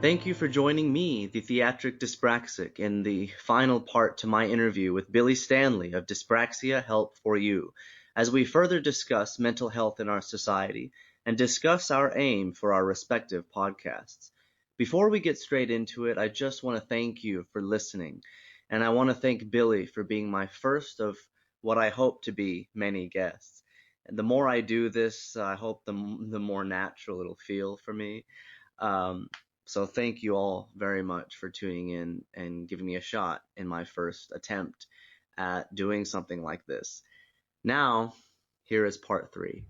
Thank you for joining me, the Theatric Dyspraxic, in the final part to my interview with Billy Stanley of Dyspraxia Help for You, as we further discuss mental health in our society and discuss our aim for our respective podcasts. Before we get straight into it, I just want to thank you for listening, and I want to thank Billy for being my first of what I hope to be many guests. And the more I do this, I hope the more natural it'll feel for me. Um, so thank you all very much for tuning in and giving me a shot in my first attempt at doing something like this. Now, here is part 3.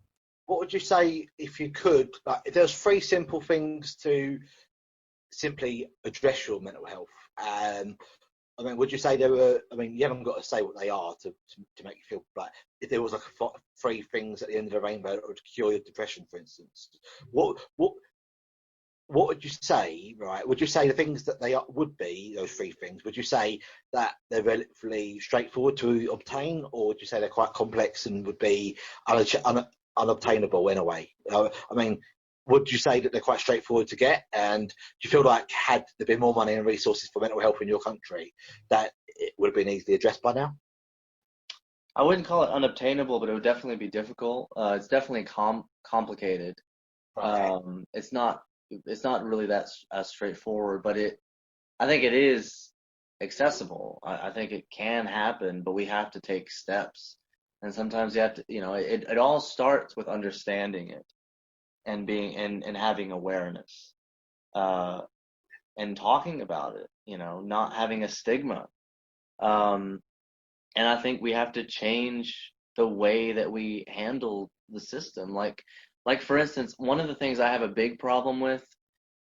What would you say if you could, like, if there's 3 simple things to simply address your mental health? Would you say there were? You haven't got to say what they are to make you feel. But if there was like 3 things at the end of the rainbow that would cure your depression, for instance, what would you say, right? Would you say the things that they would be, those 3 things, would you say that they're relatively straightforward to obtain, or would you say they're quite complex and would be unobtainable in a way? Would you say that they're quite straightforward to get? And do you feel like had there been more money and resources for mental health in your country, that it would have been easily addressed by now? I wouldn't call it unobtainable, but it would definitely be difficult. It's definitely complicated. Okay. It's not really that as straightforward, but I think it is accessible. I think it can happen, but we have to take steps. And sometimes you have to, it all starts with understanding it and and having awareness, and talking about it, not having a stigma. Um, and I think we have to change the way that we handle the system. Like for instance, one of the things I have a big problem with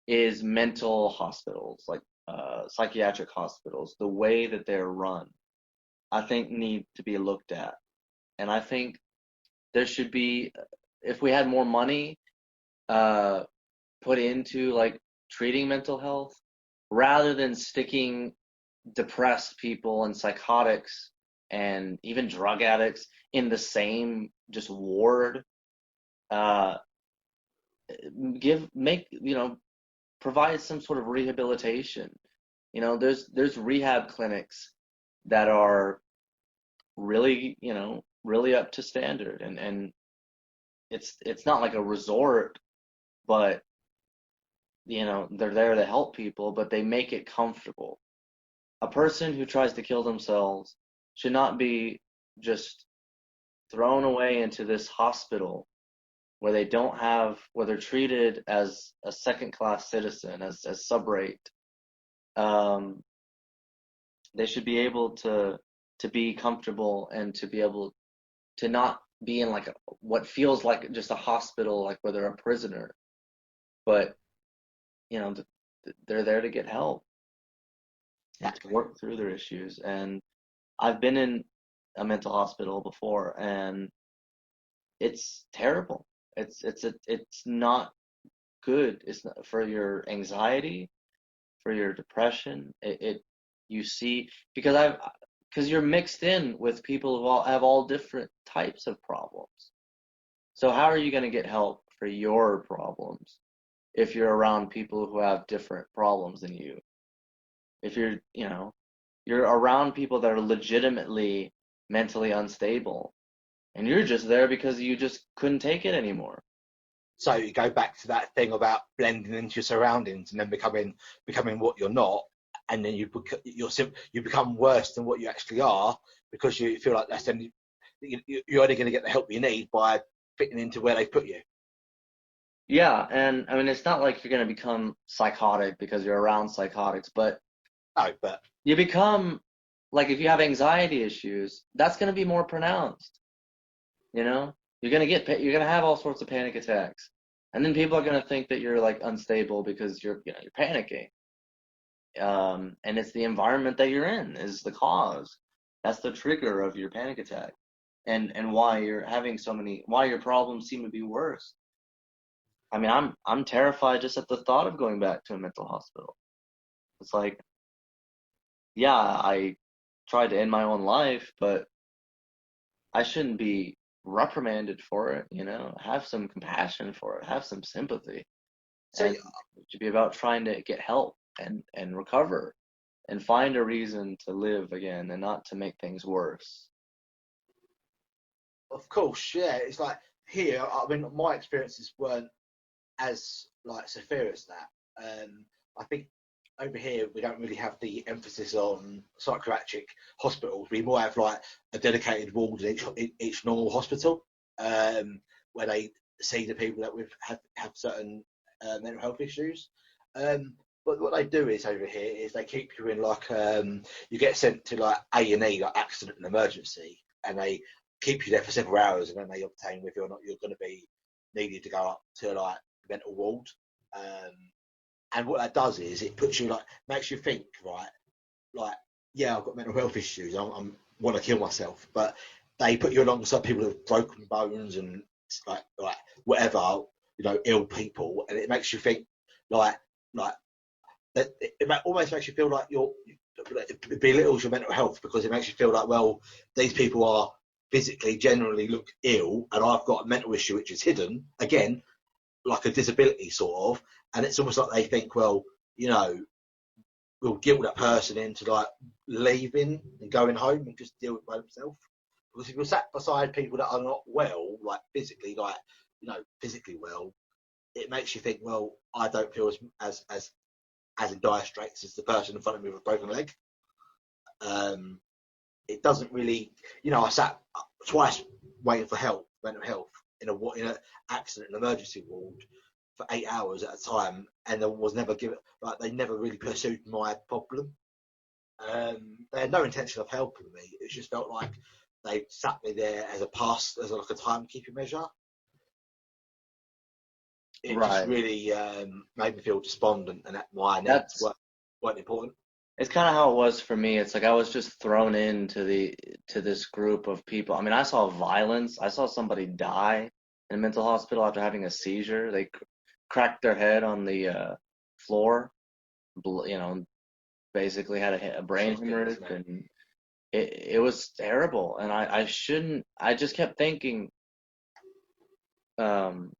is mental hospitals, like psychiatric hospitals. The way that they're run, I think need to be looked at. And I think there should be, if we had more money put into like treating mental health, rather than sticking depressed people and psychotics and even drug addicts in the same just ward, uh, provide some sort of rehabilitation. There's rehab clinics that are really, really up to standard, and it's not like a resort, but they're there to help people, but they make it comfortable. A person who tries to kill themselves should not be just thrown away into this hospital where they're treated as a second class citizen, as sub-rate. They should be able to be comfortable and to be able to not be in like what feels like just a hospital, like where they're a prisoner, but they're there to get help and to work through their issues. And I've been in a mental hospital before, and it's terrible. It's not good. It's not for your anxiety, for your depression. You see, because you're mixed in with people who all have all different types of problems. So how are you going to get help for your problems if you're around people who have different problems than you? If you're around people that are legitimately mentally unstable, and you're just there because you just couldn't take it anymore. So you go back to that thing about blending into your surroundings and then becoming what you're not, and then you become worse than what you actually are, because you feel like you're only going to get the help you need by fitting into where they put you. Yeah, and it's not like you're going to become psychotic because you're around psychotics, but no, but you become, like, if you have anxiety issues, that's going to be more pronounced. You're going to have all sorts of panic attacks, and then people are going to think that you're like unstable because you're panicking. And it's the environment that you're in is the cause. That's the trigger of your panic attack, and why why your problems seem to be worse. I'm terrified just at the thought of going back to a mental hospital. It's like, yeah, I tried to end my own life, but I shouldn't be reprimanded for it. Have some compassion for it, have some sympathy. So and it should be about trying to get help and recover and find a reason to live again and not to make things worse. of course, yeah, it's like here. I mean, my experiences weren't as like severe as that. I think over here we don't really have the emphasis on psychiatric hospitals. We more have like a dedicated ward in each normal hospital, where they see the people that have certain mental health issues. Um, but what they do is over here is they keep you in like you get sent to like A&E, like accident and emergency, and they keep you there for several hours, and then they obtain whether or not you're going to be needed to go up to like mental ward. Um, and what that does is it puts you like makes you think, right, like, yeah, I've got mental health issues, I'm want to kill myself, but they put you alongside people with broken bones and like whatever, ill people, and it makes you think like like it almost makes you feel like it belittles your mental health, because it makes you feel like, well, these people are physically generally look ill, and I've got a mental issue which is hidden again, like a disability sort of, and it's almost like they think, well, we'll guilt that person into like leaving and going home and just deal with it by themselves. Because if you're sat beside people that are not well, like physically, physically well, it makes you think, well, I don't feel as in dire straits as the person in front of me with a broken leg. Um, it doesn't really, I sat twice waiting for help, mental health, in a accident and emergency ward for 8 hours at a time, and there was never given, like, they never really pursued my problem. They had no intention of helping me. It just felt like they sat me there as like a timekeeping measure. It just Right. really made me feel despondent, and that my needs That's weren't important. it's kind of how it was for me. It's like I was just thrown into this group of people. I mean, I saw violence. I saw somebody die in a mental hospital after having a seizure. They cracked their head on the floor, basically had a brain Shocking, hemorrhage, isn't it? and it was terrible. And I shouldn't. I just kept thinking. Um,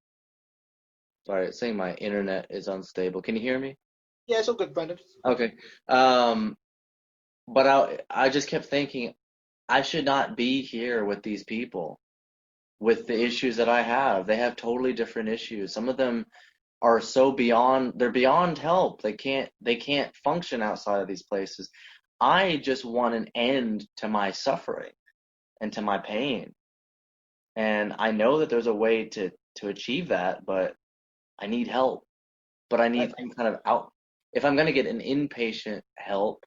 Sorry, it's saying my internet is unstable. Can you hear me? Yeah, it's all good, Brendan. Okay. Um, but I just kept thinking I should not be here with these people with the issues that I have. They have totally different issues. Some of them are so beyond, they're beyond help. They can't function outside of these places. I just want an end to my suffering and to my pain. And I know that there's a way to achieve that, but I need help. But I need some kind of out. If I'm going to get an inpatient help,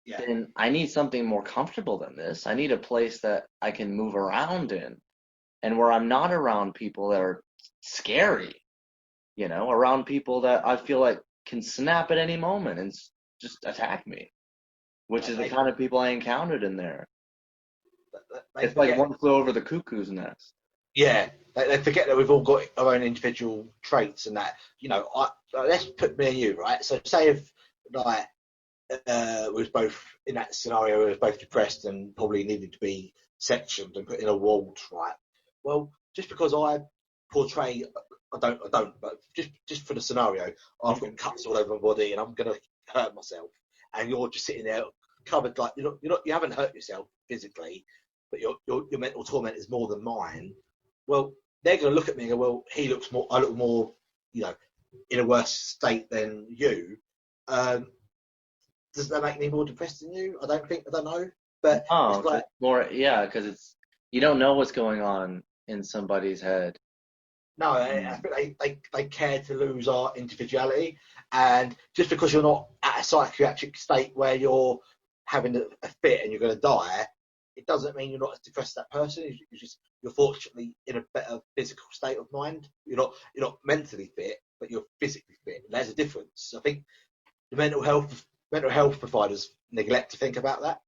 Yeah, then I need something more comfortable than this. I need a place that I can move around in and where I'm not around people that are scary, around people that I feel like can snap at any moment and just attack me, which is the they kind of people I encountered in there. they It's like forget. one flew over the cuckoo's nest. Yeah, they forget that we've all got our own individual traits, and that, let's put me and you, right. So say if like we was both in that scenario, we was both depressed and probably needed to be sectioned and put in a ward, right. Well, just because I portray, I don't, but just for the scenario, I've got Mhm. cuts all over my body and I'm gonna hurt myself, and you're just sitting there covered, like, you haven't hurt yourself physically, but your mental torment is more than mine. Well, they're going to look at me and go, well, I look more, you know, in a worse state than you. Um, does that make me more depressed than you? I don't know. But it's No, like, just more, yeah, because you don't know what's going on in somebody's head. no, I Mm. think they care to lose our individuality. And just because you're not at a psychiatric state where you're having a fit and you're going to die, it doesn't mean you're not as depressed as that person. You're fortunately in a better physical state of mind. You're not mentally fit, but you're physically fit. There's a difference. I think the mental health providers neglect to think about that.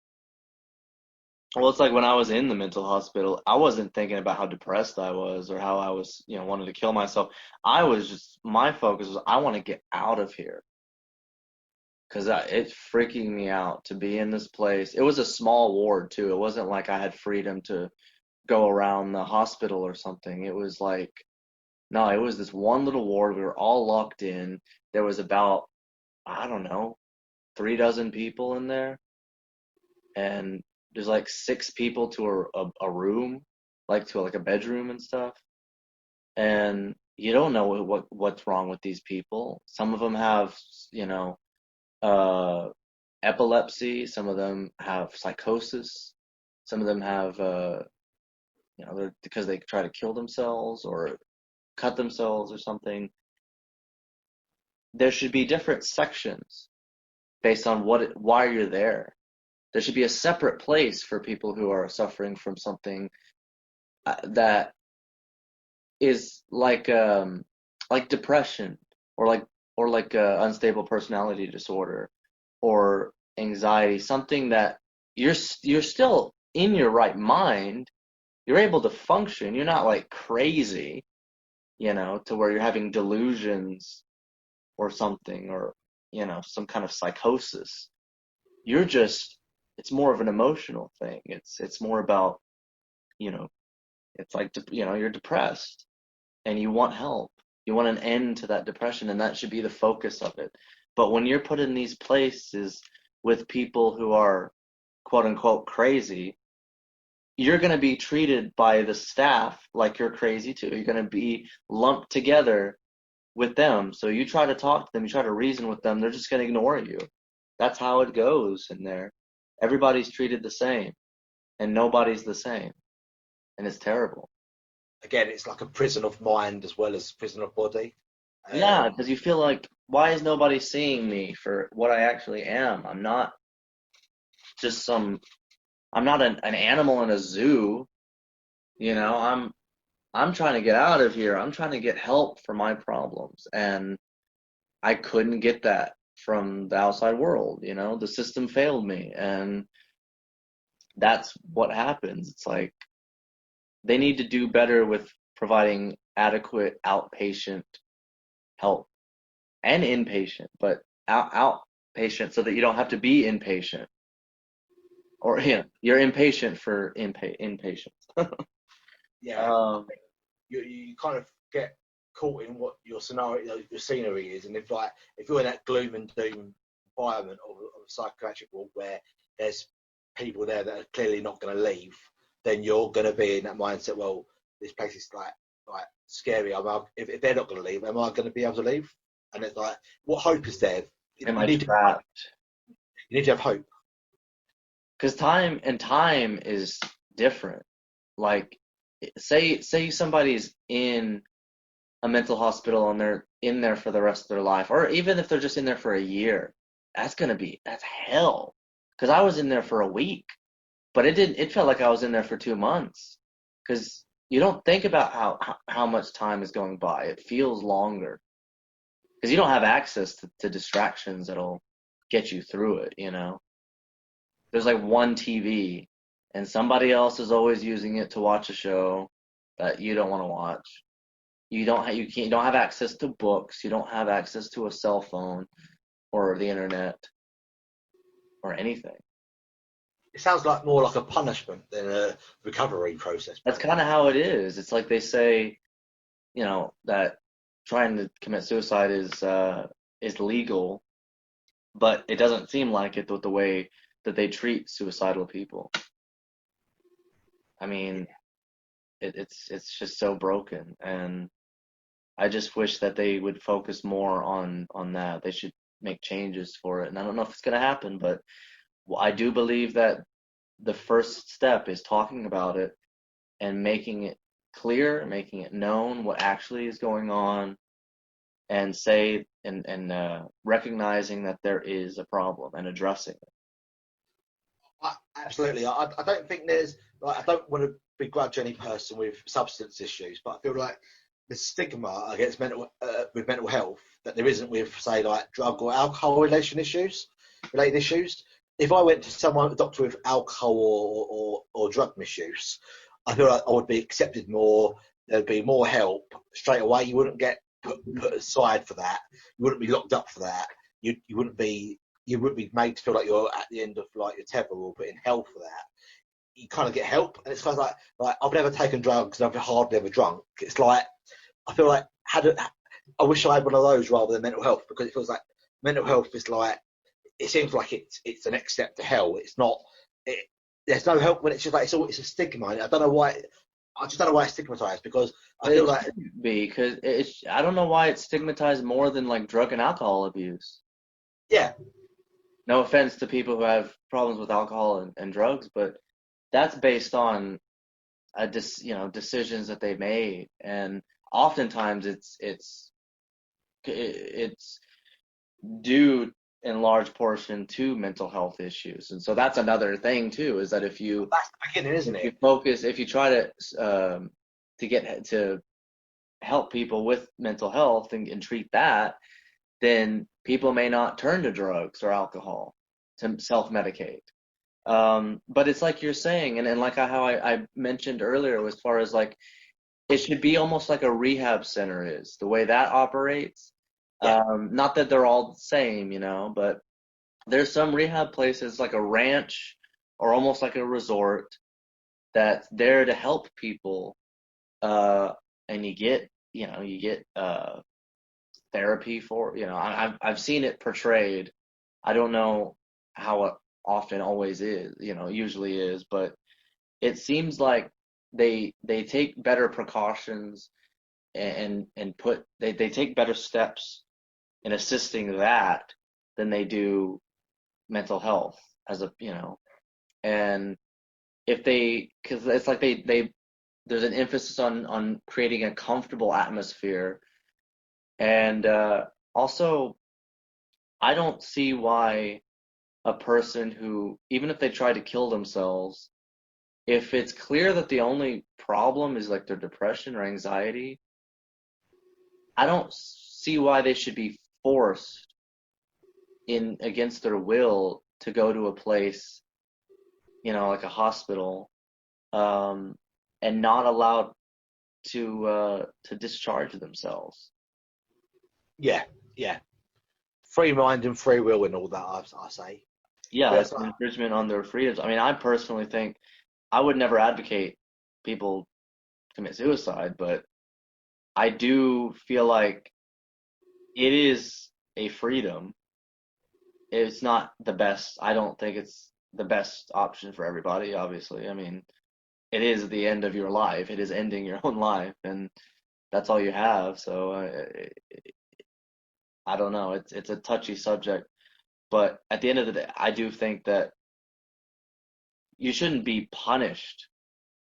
Well, it's like when I was in the mental hospital, I wasn't thinking about how depressed I was or how I was, wanted to kill myself. My focus was I want to get out of here because it's freaking me out to be in this place. It was a small ward too. It wasn't like I had freedom to go around the hospital or something. It was like No, it was this one little ward. We were all locked in. There was about, I don't know, 3 dozen people in there, and there's like 6 people to a room, like to like a bedroom and stuff. And you don't know what's wrong with these people. Some of them have, you know, uh, epilepsy. Some of them have psychosis. Some of them have, because they try to kill themselves or cut themselves or something. There should be different sections based on why you're there. There should be a separate place for people who are suffering from something that is like depression or like unstable personality disorder or anxiety, something that you're still in your right mind, you're able to function, you're not like crazy, to where you're having delusions or something, or some kind of psychosis. You're just It's more of an emotional thing. It's more about, you know it's like, you're depressed and you want help. You want an end to that depression, and that should be the focus of it. But when you're put in these places with people who are quote unquote crazy, you're going to be treated by the staff like you're crazy too. You're going to be lumped together with them. So you try to talk to them, you try to reason with them, they're just going to ignore you. That's how it goes in there. Everybody's treated the same, and nobody's the same, and it's terrible. Again, it's like a prison of mind as well as prison of body. Yeah, Um, because you feel like, why is nobody seeing me for what I actually am? I'm not just some, I'm not an animal in a zoo. I'm trying to get out of here. I'm trying to get help for my problems. And I couldn't get that from the outside world. The system failed me. And that's what happens. It's like they need to do better with providing adequate outpatient help and inpatient, but outpatient so that you don't have to be inpatient, or you're impatient for inpatient. yeah, Um, you kind of get caught in what your scenario, your scenery is, and if you're in that gloom and doom environment of a psychiatric ward where there's people there that are clearly not going to leave, then you're going to be in that mindset. Well, this place is like scary. If they're not going to leave, am I going to be able to leave? And it's like, what hope is there? am You I need to trapped? you need to have hope. Because time is different. Like, say somebody's in a mental hospital and they're in there for the rest of their life, or even if they're just in there for a year, that's hell. Because I was in there for a week, but it felt like I was in there for 2 months. Because you don't think about how much time is going by. It feels longer because you don't have access to distractions that'll get you through it. There's like one TV, and somebody else is always using it to watch a show that you don't want to watch. You don't have access to books. You don't have access to a cell phone or the internet or anything. It sounds like more like a punishment than a recovery process, That's maybe. kind of how it is. It's like they say, that trying to commit suicide is legal, but it doesn't seem like it with the way that they treat suicidal people. I mean, it's just so broken, and I just wish that they would focus more on that. They should make changes for it, and I don't know if it's going to happen, but I do believe that the first step is talking about it and making it clear, making it known what actually is going on, and recognizing that there is a problem and addressing it. Absolutely. I don't think there's like I don't want to begrudge any person with substance issues, but I feel like the stigma against with mental health that there isn't with say like drug or alcohol related issues. If I went to someone, a doctor with alcohol or drug misuse, I feel like I would be accepted more. There'd be more help straight away. You wouldn't get put aside for that. You wouldn't be locked up for that. You wouldn't be made to feel like you're at the end of like your tether or put in hell for that. You kind of get help, and it's kind of like I've never taken drugs and I've hardly ever drunk. It's like I feel like I wish I had one of those rather than mental health, because it feels like mental health is like, it seems like it's the next step to hell. It's not. It, there's no help when it's just like it's a stigma. I don't know why. I just don't know why it's stigmatized, because I feel It like, should be because it's. I don't know why it's stigmatized more than like drug and alcohol abuse. yeah, No offense to people who have problems with alcohol and drugs, but that's based on decisions that they made, and oftentimes it's due in large portion to mental health issues. And so that's another thing too, is that that's the beginning, isn't if you it? focus, if you try to get to help people with mental health and treat that, then people may not turn to drugs or alcohol to self-medicate. But it's like you're saying, and like how I mentioned earlier, as far as like it should be almost like a rehab center is the way that operates. Yeah, Not that they're all the same, but there's some rehab places like a ranch or almost like a resort that's there to help people. Uh, and you get therapy for, I've seen it portrayed. I don't know how it often always is, usually is, but it seems like they take better precautions and they take better steps in assisting that than they do mental health as and if they because it's like they there's an emphasis on creating a comfortable atmosphere and also I don't see why a person who, even if they try to kill themselves, if it's clear that the only problem is like their depression or anxiety, I don't see why they should be forced in against their will to go to a place, like a hospital, um, and not allowed to discharge themselves. yeah, yeah. Free mind and free will and all that. I say, Yeah, but it's it's like, an infringement on their freedoms. I mean, I personally think I would never advocate people commit suicide, but I do feel like it is a freedom. It's not the best. I don't think it's the best option for everybody, obviously. I mean, it is the end of your life. It is ending your own life, and that's all you have. So I don't know. It's a touchy subject, but at the end of the day, I do think that you shouldn't be punished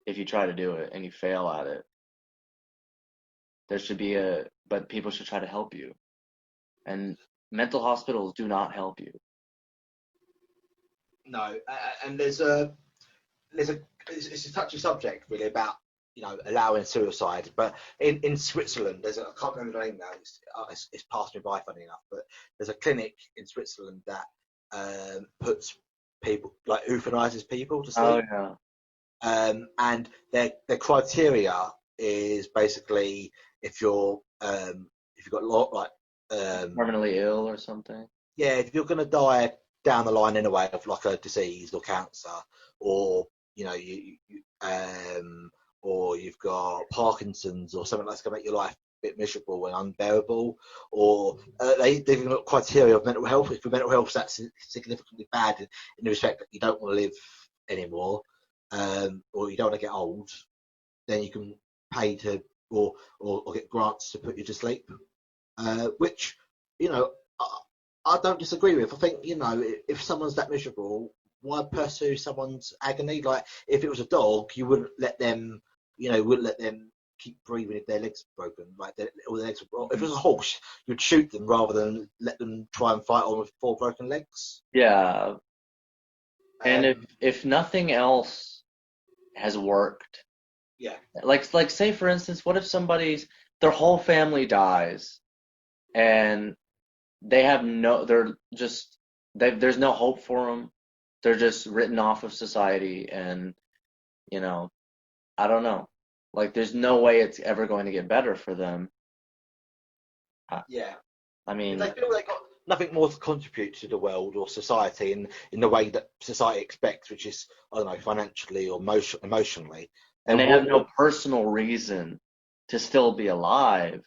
if you try to do it and you fail at it. There should be but people should try to help you. And mental hospitals do not help you. no, and there's a it's a touchy subject really about, allowing suicide, but in Switzerland I can't remember the name now. It's passed me by, funny enough, but there's a clinic in Switzerland that puts people, like, euthanizes people to Oh sleep, yeah. and their criteria is basically if you've got a lot, like, Terminally ill or something. yeah, if you're going to die down the line anyway of like a disease or cancer, or or you've got Parkinson's or something that's going to make your life a bit miserable and unbearable, or they've got criteria of mental health. If your mental health that's significantly bad in the respect that you don't want to live anymore, or you don't want to get old, then you can pay to or get grants to put you to sleep, which, you know, I don't disagree with. I think, if someone's that miserable, why pursue someone's agony? Like, if it was a dog, you wouldn't let them keep breathing if their legs are broken, like or their legs. If it was a horse, you'd shoot them rather than let them try and fight on with four broken legs. Yeah. And if Um, if nothing else has worked, yeah, like say for instance, what if their whole family dies and they're just there's no hope for them. They're just written off of society and, you know, I don't know. Like there's no way it's ever going to get better for them. I, yeah. I If mean, they feel they've got nothing more to contribute to the world or society in the way that society expects, which is, I don't know, financially or emotionally, and then they have no personal reason. to still be alive,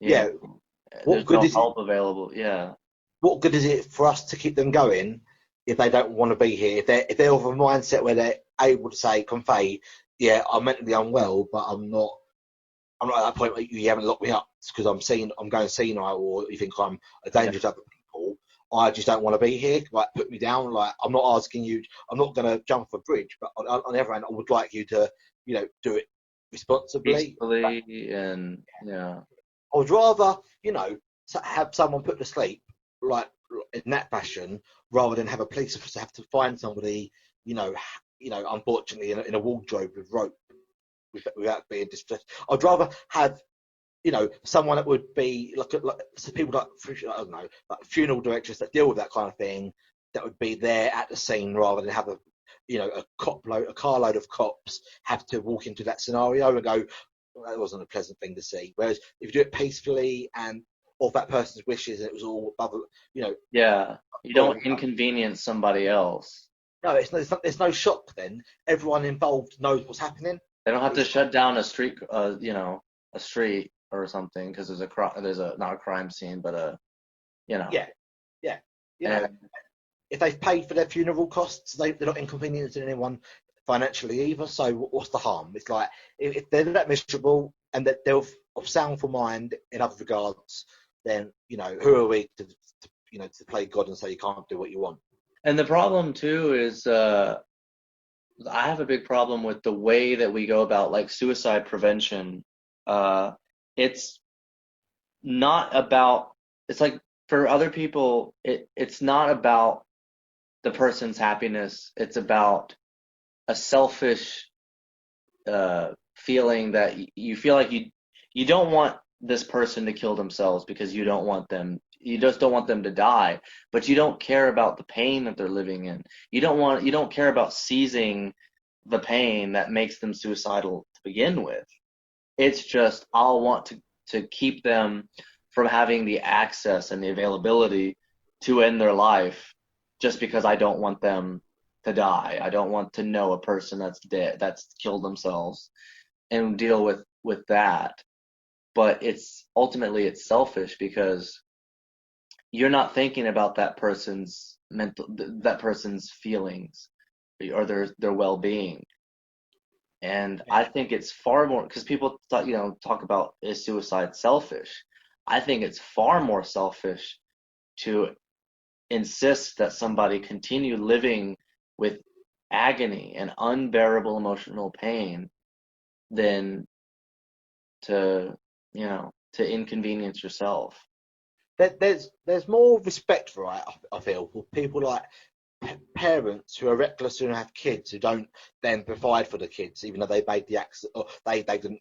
you Yeah. know, What there's good no is it? help available. Yeah. What good is it for us to keep them going if they don't want to be here? If they're of a mindset where they're able to say, convey, yeah, I'm mentally unwell, but I'm not. I'm not at that point where you haven't locked me up because I'm going senile, or you think I'm a Yeah. danger to other people. I just don't want to be here. Like, put me down. Like, I'm not asking you. I'm not going to jump off a bridge, but on the other hand, I would like you to, do it responsibly. Peacefully and yeah. I would rather, have someone put to sleep like in that fashion rather than have a police officer have to find somebody, unfortunately in a wardrobe with rope without being distressed. I'd rather have someone that would be like so people like I don't know, like funeral directors that deal with that kind of thing, that would be there at the scene rather than have a carload of cops have to walk into that scenario and go, well, that wasn't a pleasant thing to see. Whereas if you do it peacefully and of that person's wishes and it was all above, you know, Yeah. You law, don't inconvenience somebody else. no, there's no shock then. Everyone involved knows what's happening. They don't have to It's, shut down a street, a street or something because there's a not a crime scene, but you know, yeah, yeah. You know, and if they've paid for their funeral costs, they're not inconveniencing anyone financially either. So what's the harm? It's like if they're that miserable and that they're of soundful mind in other regards, then who are we to play God and say you can't do what you want? and the problem too is I have a big problem with the way that we go about like suicide prevention. Uh, it's not about, it's like for other people, it's not about the person's happiness. It's about a selfish feeling that you feel like you don't want this person to kill themselves because you don't want them you just don't want them to die, but you don't care about the pain that they're living in. You don't care about seizing the pain that makes them suicidal to begin with. It's just I'll want to keep them from having the access and the availability to end their life just because I don't want them to die. I don't want to know a person that's dead, that's killed themselves and deal with that. But it's ultimately it's selfish because you're not thinking about that person's feelings or their well-being. And I think it's far more because people talk about is suicide selfish. I think it's far more selfish to insist that somebody continue living with agony and unbearable emotional pain than to to inconvenience yourself. There's more respect for it. I feel for people like parents who are reckless and have kids who don't then provide for the kids, even though they made the accident or they didn't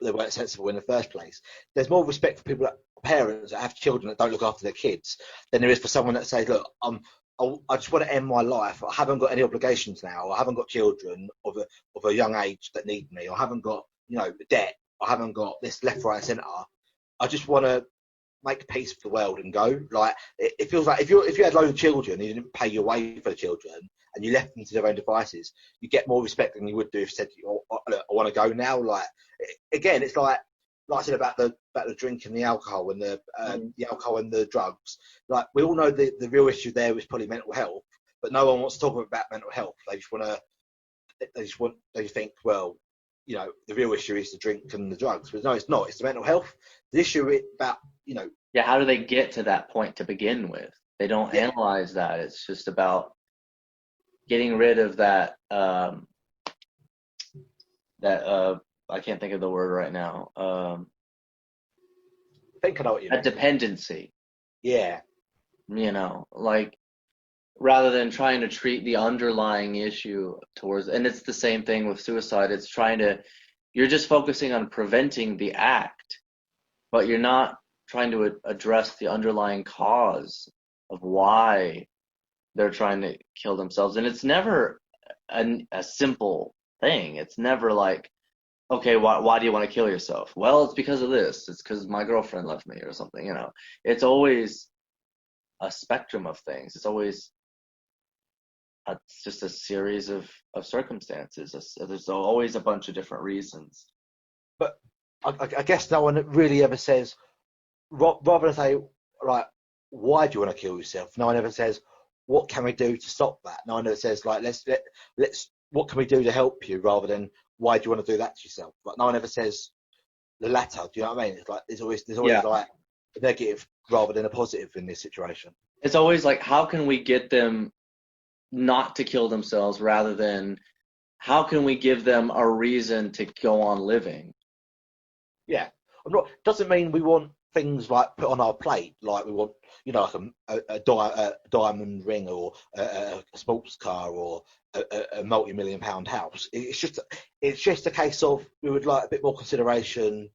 they weren't sensible in the first place. There's more respect for people that parents that have children that don't look after their kids than there is for someone that says, look, I just want to end my life. I haven't got any obligations now. I haven't got children of a young age that need me. I haven't got debt. I haven't got this left, right, centre. I just want to make peace with the world and go. Like it feels like if you had loads of children and you didn't pay your way for the children and you left them to their own devices, you get more respect than you would do if you said, oh, look, I want to go now. Like again, it's like I said about the drink and the alcohol and the alcohol and the drugs. Like we all know the real issue there is probably mental health, but no one wants to talk about mental health. They think, well, the real issue is the drink and the drugs. But no, it's not. It's the mental health. The issue is about, Yeah, how do they get to that point to begin with? They don't yeah, analyze that. It's just about getting rid of that I can't think of the word right now. I think I know what you That mean. dependency, Yeah, like rather than trying to treat the underlying issue towards, and it's the same thing with suicide. It's you're just focusing on preventing the act, but you're not trying to address the underlying cause of why they're trying to kill themselves. And it's never a simple thing. It's never like, okay, why do you want to kill yourself? Well, it's because of this. It's because my girlfriend left me or something. It's always a spectrum of things. It's just a series of circumstances. There's always a bunch of different reasons. but I guess no one really ever says, rather than say, like, why do you want to kill yourself? No one ever says, what can we do to stop that? No one ever says, like, let's what can we do to help you, rather than why do you want to do that to yourself? But no one ever says the latter. Do you know what I mean? It's like there's always Yeah. like a negative rather than a positive in this situation. It's always like, how can we get them not to kill themselves rather than how can we give them a reason to go on living? Yeah, I'm not. Doesn't mean we want things like put on our plate, like we want, like a diamond ring, or a sports car, or a multi-million-pound house. It's just a case of we would like a bit more consideration,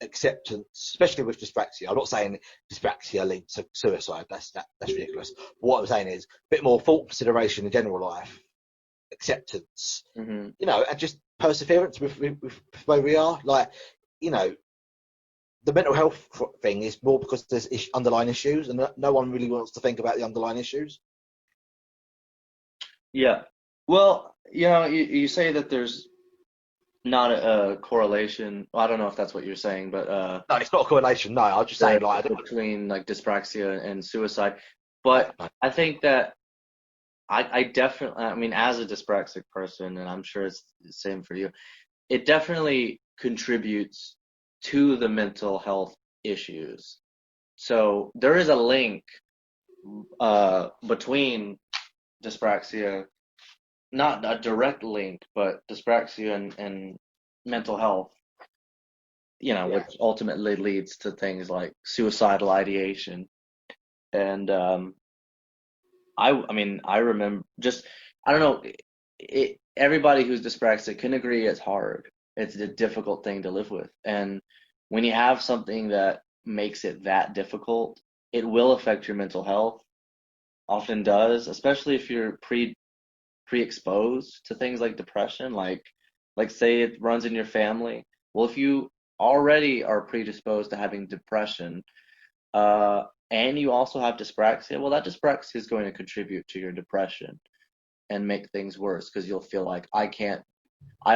acceptance, especially with dyspraxia. I'm not saying dyspraxia leads to suicide. That's ridiculous. But what I'm saying is a bit more thought, consideration in general life, acceptance, Hmm. and just perseverance with where we are. Like, you know, the mental health thing is more because there's underlying issues, and no one really wants to think about the underlying issues. Yeah. Well, you say that there's not a correlation. Well, I don't know if that's what you're saying, but No, it's not a correlation. No, I'm just saying, like, I don't, between like dyspraxia and suicide. But no, I think that I definitely, I mean, as a dyspraxic person, and I'm sure it's the same for you, it definitely contributes to the mental health issues. So there is a link between dyspraxia, not a direct link, but dyspraxia and mental health, yeah, which ultimately leads to things like suicidal ideation. And I mean, I remember just, I don't know, everybody who's dyspraxic can agree it's hard. It's a difficult thing to live with. And when you have something that makes it that difficult, it will affect your mental health, often does, especially if you're pre-exposed to things like depression, like say it runs in your family. Well, if you already are predisposed to having depression, uh, and you also have dyspraxia, well, that dyspraxia is going to contribute to your depression and make things worse because you'll feel like I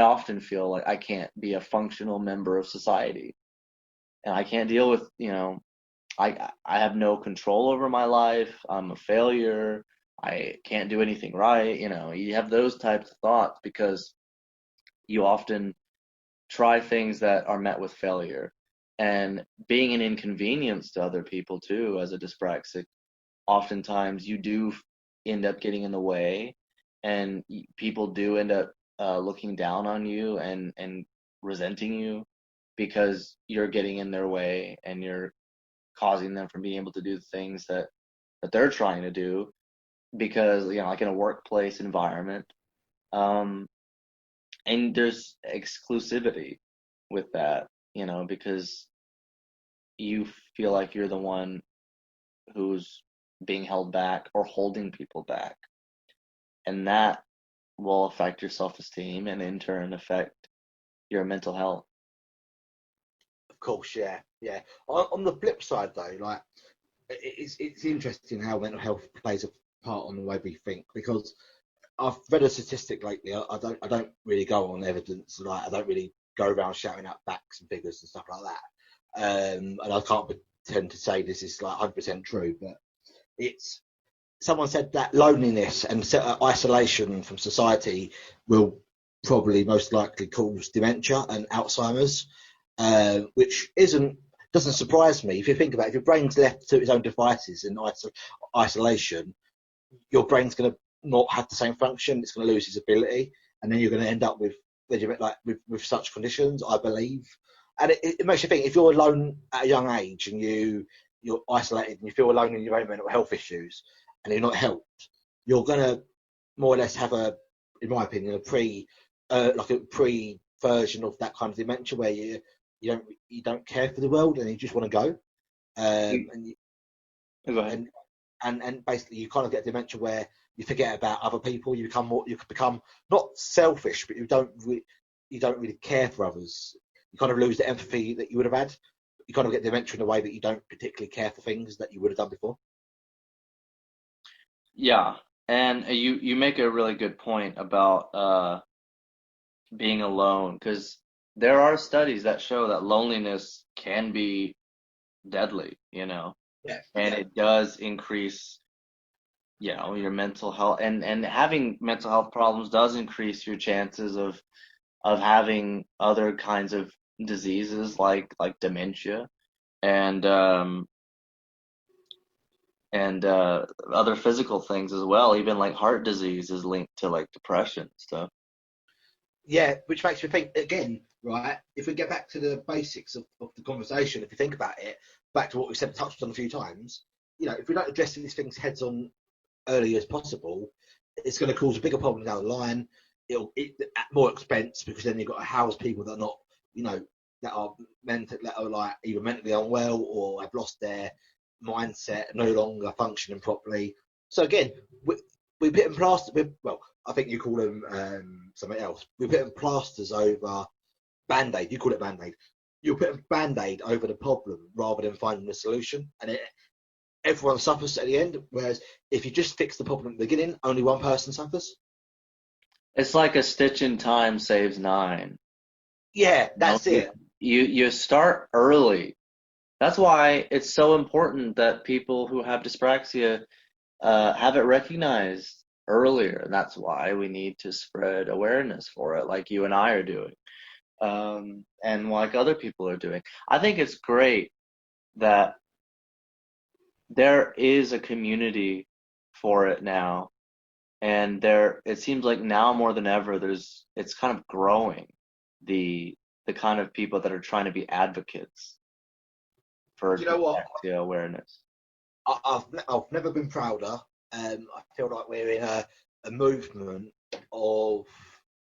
often feel like I can't be a functional member of society and I can't deal with, I have no control over my life. I'm a failure. I can't do anything right. You have those types of thoughts because you often try things that are met with failure. And being an inconvenience to other people too, as a dyspraxic, oftentimes you do end up getting in the way, and people do end up looking down on you and resenting you because you're getting in their way and you're causing them from being able to do the things that they're trying to do because like in a workplace environment, um, and there's exclusivity with that, because you feel like you're the one who's being held back or holding people back, and that will affect your self-esteem and in turn affect your mental health. of course, yeah, yeah. On the flip side, though, like, it's interesting how mental health plays a part on the way we think, because I've read a statistic lately. I don't really go on evidence. Like, I don't really go around shouting out facts and figures and stuff like that. And I can't pretend to say this is like 100% true, but it's someone said that loneliness and isolation from society will probably most likely cause dementia and Alzheimer's, which doesn't surprise me if you think about it. If your brain's left to its own devices in isolation, your brain's going to not have the same function. It's going to lose its ability, and then you're going to end up with such conditions, I believe. And it makes you think, if you're alone at a young age and you're isolated and you feel alone in your own mental health issues and you're not helped, you're going to more or less have in my opinion, a pre version of that kind of dementia where you don't care for the world and you just want to go. You- And you, Go ahead. and and basically you kind of get dementia where you forget about other people. You could become not selfish, but you don't really care for others. You kind of lose the empathy that you would have had. You kind of get dementia in a way that you don't particularly care for things that you would have done before. Yeah, and you make a really good point about being alone because there are studies that show that loneliness can be deadly, Yeah, and yeah, it does increase, your mental health, and having mental health problems does increase your chances of having other kinds of diseases like dementia and other physical things as well. Even like heart disease is linked to like depression stuff. yeah. Which makes me think again, right? If we get back to the basics of the conversation, if you think about it, back to what we said, touched on a few times, if we don't address these things heads on early as possible, it's going to cause a bigger problem down the line. At more expense because then you've got to house people that are not, you know, that are like either mentally unwell or have lost their mindset, no longer functioning properly. So again, we put in plaster. Well, I think you call them something else. We put in plasters over band-aid. You call it band-aid. You're putting band-aid over the problem rather than finding the solution, and everyone suffers at the end. Whereas if you just fix the problem at the beginning, only one person suffers. It's like a stitch in time saves nine. Yeah, You know, that's you it. you start early. That's why it's so important that people who have dyspraxia have it recognized earlier. And that's why we need to spread awareness for it, like you and I are doing, and like other people are doing. I think it's great that there is a community for it now, and it seems like now more than ever, it's kind of growing the kind of people that are trying to be advocates for Do you know what? dyslexia awareness. I've never been prouder. I feel like we're in a movement of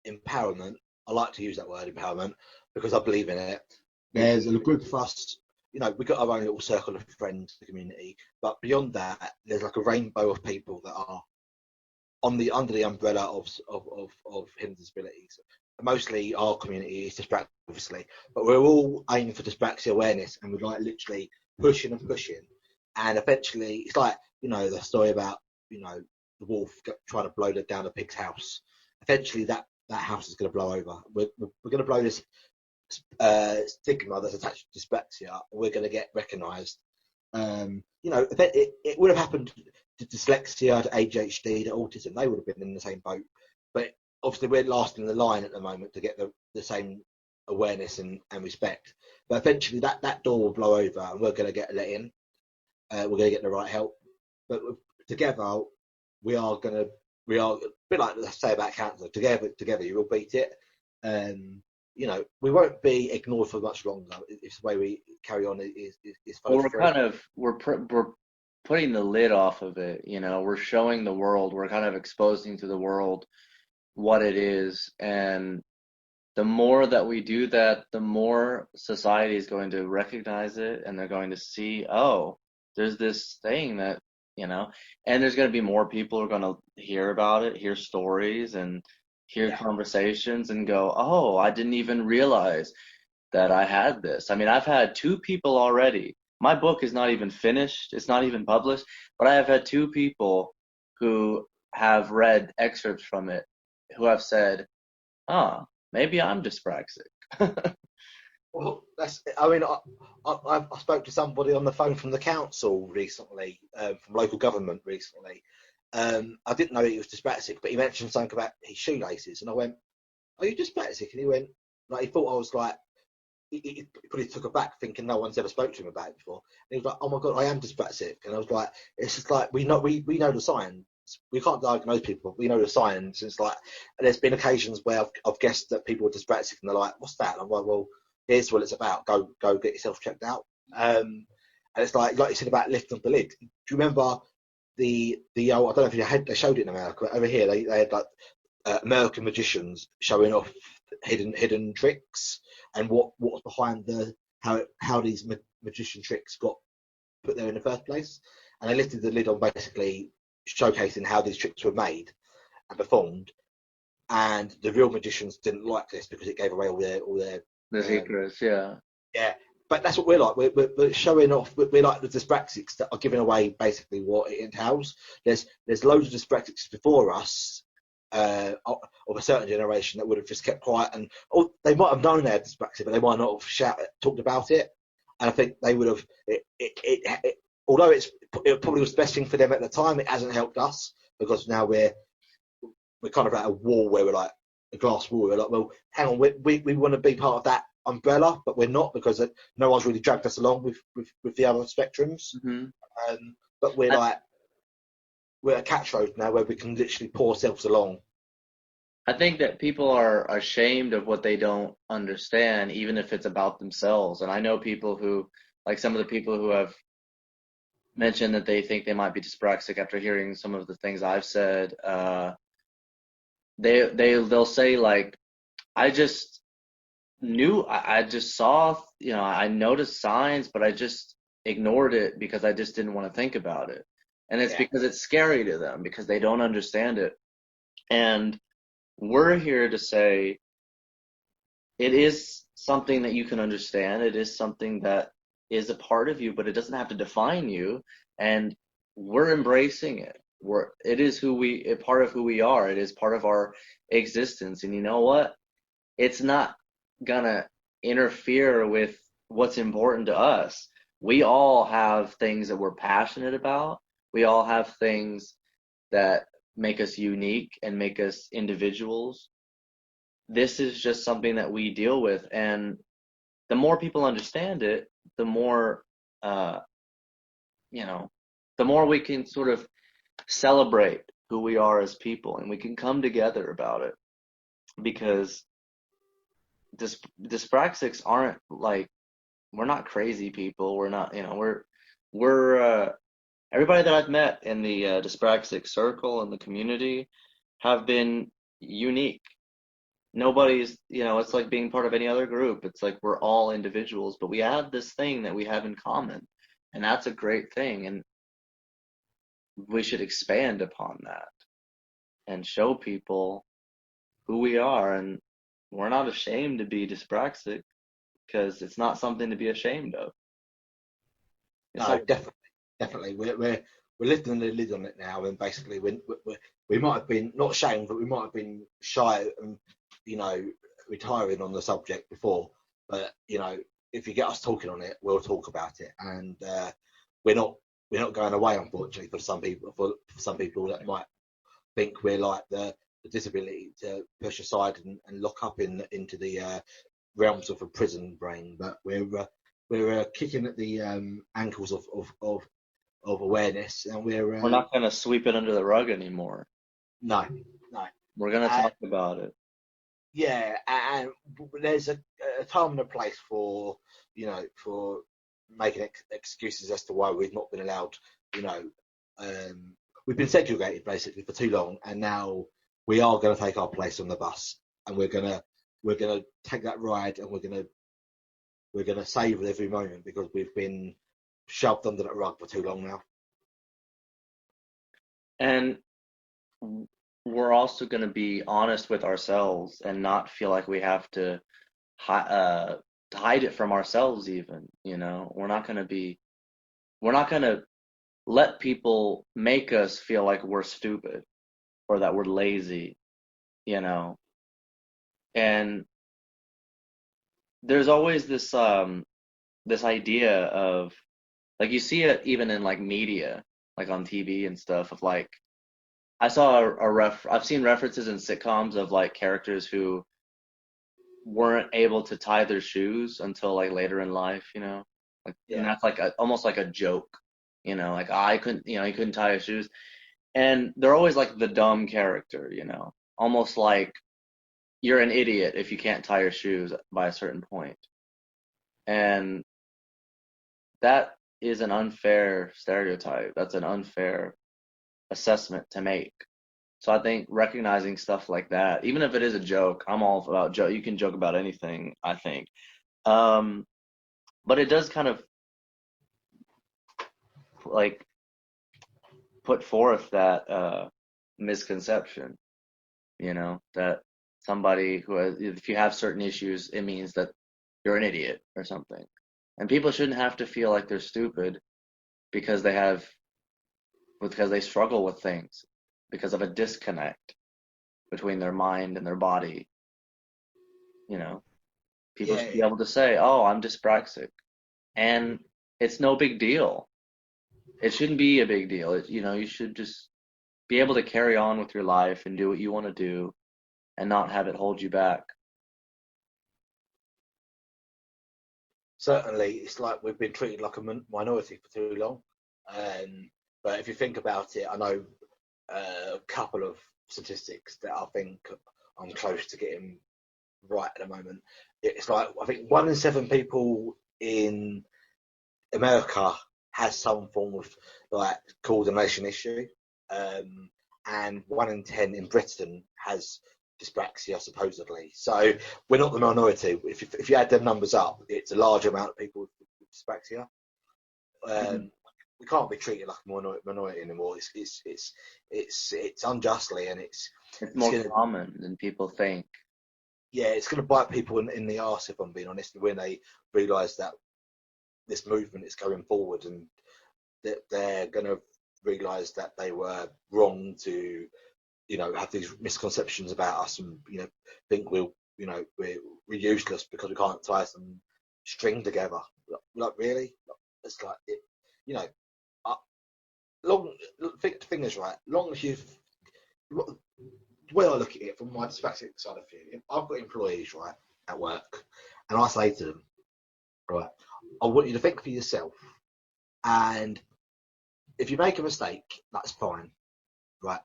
empowerment. I like to use that word empowerment because I believe in it. Me There's a too. group of us, we've got our own little circle of friends, the community, but beyond that, there's like a rainbow of people that are under the umbrella of hidden disabilities. Mostly our community is dyspraxic, obviously, but we're all aiming for dyspraxia awareness, and we're like literally pushing and pushing, and eventually it's like the story about the wolf trying to blow down the pig's house. Eventually, that house is going to blow over. We're going to blow this stigma that's attached to dyspraxia, and we're going to get recognised. It would have happened to dyslexia, to ADHD, to autism. They would have been in the same boat. But obviously, we're last in the line at the moment to get the same awareness and respect. But eventually, that door will blow over, and we're going to get let in. We're going to get the right help. But together, we are a bit like let's say about cancer. Together, you will beat it. And we won't be ignored for much longer if the way we carry on is Well, followed we're through. kind of we're putting the lid off of it, we're showing the world, we're kind of exposing to the world what it is, and the more that we do that, the more society is going to recognize it, and they're going to see, oh, there's this thing that, you know, and there's going to be more people who are going to hear about it, hear stories, and hear Yeah. conversations, and go, oh, I didn't even realize that I had this. I mean, I've had two people already. My book is not even finished, it's not even published, but I have had two people who have read excerpts from it who have said, ah, maybe I'm dyspraxic. Well, that's. I mean, I spoke to somebody on the phone from the council recently, from local government recently. I didn't know he was dyspraxic, but he mentioned something about his shoelaces, and I went, "Are you dyspraxic?" And he went, like he thought I was like, he probably took aback, thinking no one's ever spoke to him about it before. And he was like, "Oh my god, I am dyspraxic," and I was like, "It's just like we know the signs. We can't diagnose people. But we know the signs. It's like there's been occasions where I've guessed that people are dyspraxic, and they're like, "What's that?" And I'm like, "Well, here's what it's about. Go get yourself checked out." And it's like you said about lifting the lid. Do you remember the I don't know if they showed it in America. Over here, they had like American magicians showing off hidden tricks and what's behind how these magician tricks got put there in the first place. And they lifted the lid on basically showcasing how these tricks were made and performed. And the real magicians didn't like this because it gave away all their The um, secrets, yeah. yeah. But that's what we're like. We're showing off. We're like the dyspraxics that are giving away basically what it entails. There's loads of dyspraxics before us, of a certain generation that would have just kept quiet, and or they might have known they had dyspraxia, but they might not have talked about it. And I think they would have. Although it probably was the best thing for them at the time, it hasn't helped us because now we're kind of at a wall where we're like a glass wall. We're like, well, hang on, we want to be part of that umbrella, but we're not because no one's really dragged us along with the other spectrums. Hmm. But we're at a catchroad now where we can literally pour ourselves along. I think that people are ashamed of what they don't understand, even if it's about themselves. And I know people who, like some of the people who have mentioned that they think they might be dyspraxic after hearing some of the things I've said. They'll say like, I just I just saw, I noticed signs, but I just ignored it because I just didn't want to think about it. And it's Yeah. because it's scary to them because they don't understand it. And we're here to say it is something that you can understand. It is something that is a part of you, but it doesn't have to define you. And we're embracing it. It is a part of who we are. It is part of our existence. And you know what? It's not gonna interfere with what's important to us. We all have things that we're passionate about. We all have things that make us unique and make us individuals. This is just something that we deal with, and the more people understand it, the more uh, you know, the more we can sort of celebrate who we are as people, and we can come together about it because dyspraxics aren't like we're not crazy people. We're not, we're everybody that I've met in the dyspraxic circle and the community have been unique. Nobody's, it's like being part of any other group. It's like we're all individuals, but we have this thing that we have in common, and that's a great thing. And we should expand upon that and show people who we are. And we're not ashamed to be dyspraxic because it's not something to be ashamed of. It's No, not. definitely. We're lifting the lid on it now, and basically we might have been not ashamed, but we might have been shy and retiring on the subject before. But if you get us talking on it, we'll talk about it, and we're not we're not going away, unfortunately, for some people. For some people that might think we're like the disability to push aside and lock up into the realms of a prison brain, but we're kicking at the ankles of awareness, and We're not going to sweep it under the rug anymore. no, no, We're going to uh, talk about it. yeah, and there's a time and a place for for making excuses as to why we've not been allowed. You know, um, we've been segregated basically for too long, and now we are going to take our place on the bus, and we're gonna take that ride, and we're gonna savour every moment because we've been shoved under that rug for too long now. And we're also going to be honest with ourselves and not feel like we have to hide it from ourselves even, we're not going to let people make us feel like we're stupid or that we're lazy, you know. And there's always this idea of like you see it even in like media, like on TV and stuff of like I've seen references in sitcoms of like characters who weren't able to tie their shoes until like later in life, like, and Yeah, that's like almost like a joke, like I couldn't, he couldn't tie his shoes, and they're always like the dumb character, almost like you're an idiot if you can't tie your shoes by a certain point, and that is an unfair stereotype. That's an unfair assessment to make. So I think recognizing stuff like that, even if it is a joke, I'm all about joke. You can joke about anything, I think. Um, but it does kind of like put forth that misconception, that somebody who has, if you have certain issues, it means that you're an idiot or something. And people shouldn't have to feel like they're stupid because because they struggle with things because of a disconnect. between their mind and their body. You know, people should be Yeah. able to say, "Oh, I'm dyspraxic," and it's no big deal. It shouldn't be a big deal. You should just be able to carry on with your life and do what you want to do and not have it hold you back. Certainly, it's like we've been treated like a minority for too long. But if you think about it, I know a couple of statistics that I think I'm close to getting right at the moment. It's like I think 1 in 7 people in America has some form of like coordination issue, um, and 1 in 10 in Britain has dyspraxia supposedly. So we're not the minority. If you add them numbers up, it's a large amount of people with dyspraxia. Mhm. We can't be treated like a minority anymore. It's unjustly, and It's it's more gonna common than people think. yeah, it's gonna bite people in the arse if I'm being honest when they realise that this movement is going forward and that they're gonna realise that they were wrong to have these misconceptions about us and think we're useless because we can't tie some string together. Like really, it's like it, you know. Long thing is right. Long as you've the way I look at it from my dyspraxic side of it, if I've got employees right at work, and I say to them, right, I want you to think for yourself, and if you make a mistake, that's fine, right?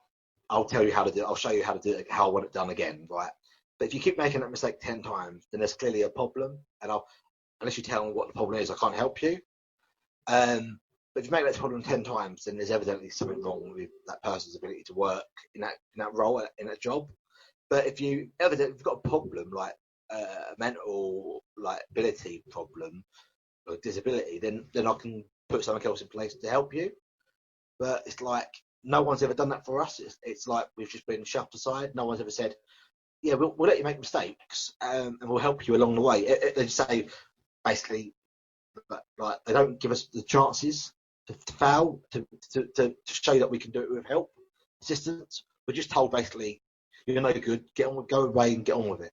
I'll tell you how to do it. I'll show you how to do it, how I want it done again, right? But if you keep making that mistake 10 times, then there's clearly a problem, and unless you tell me what the problem is, I can't help you. But if you make that problem 10 times, then there's evidently something wrong with that person's ability to work in that role in that job. But if you've got a problem like a mental like ability problem or disability, then I can put something else in place to help you. But it's like no one's ever done that for us. It's like we've just been shoved aside. No one's ever said, "Yeah, we'll let you make mistakes, and we'll help you along the way." They just say basically, like they don't give us the chances to fail to show that we can do it with help, assistance. We're just told basically, you're no good. Go away and get on with it.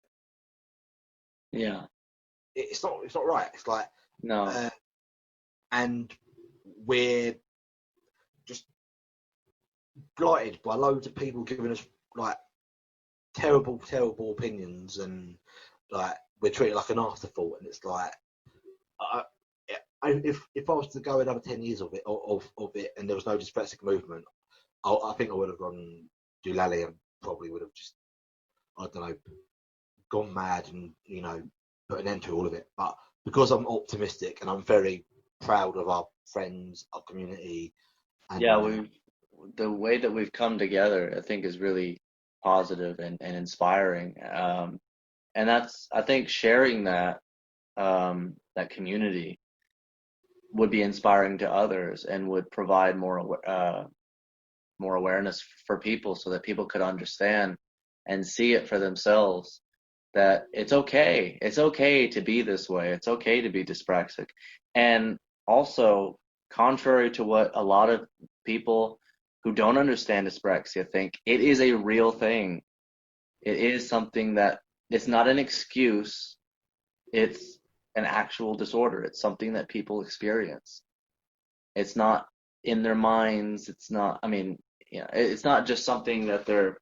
Yeah. It's not right. It's like, No. uh, and we're just blighted by loads of people giving us like terrible opinions, and like we're treated like an afterthought. And it's like, I, if I was to go another 10 years of it, and there was no dyspraxic movement, I think I would have gone doolally and probably would have just, I don't know, gone mad and put an end to all of it. But because I'm optimistic and I'm very proud of our friends, our community, Yeah, and the way that we've come together, I think, is really positive and inspiring. And that's, I think, sharing that community would be inspiring to others and would provide more awareness for people so that people could understand and see it for themselves that it's okay. It's okay to be this way. It's okay to be dyspraxic. And also, contrary to what a lot of people who don't understand dyspraxia think, it is a real thing. It is something that it's not an excuse. It's an actual disorder. It's something that people experience. It's not in their minds. It's not, I mean, it's not just something that they're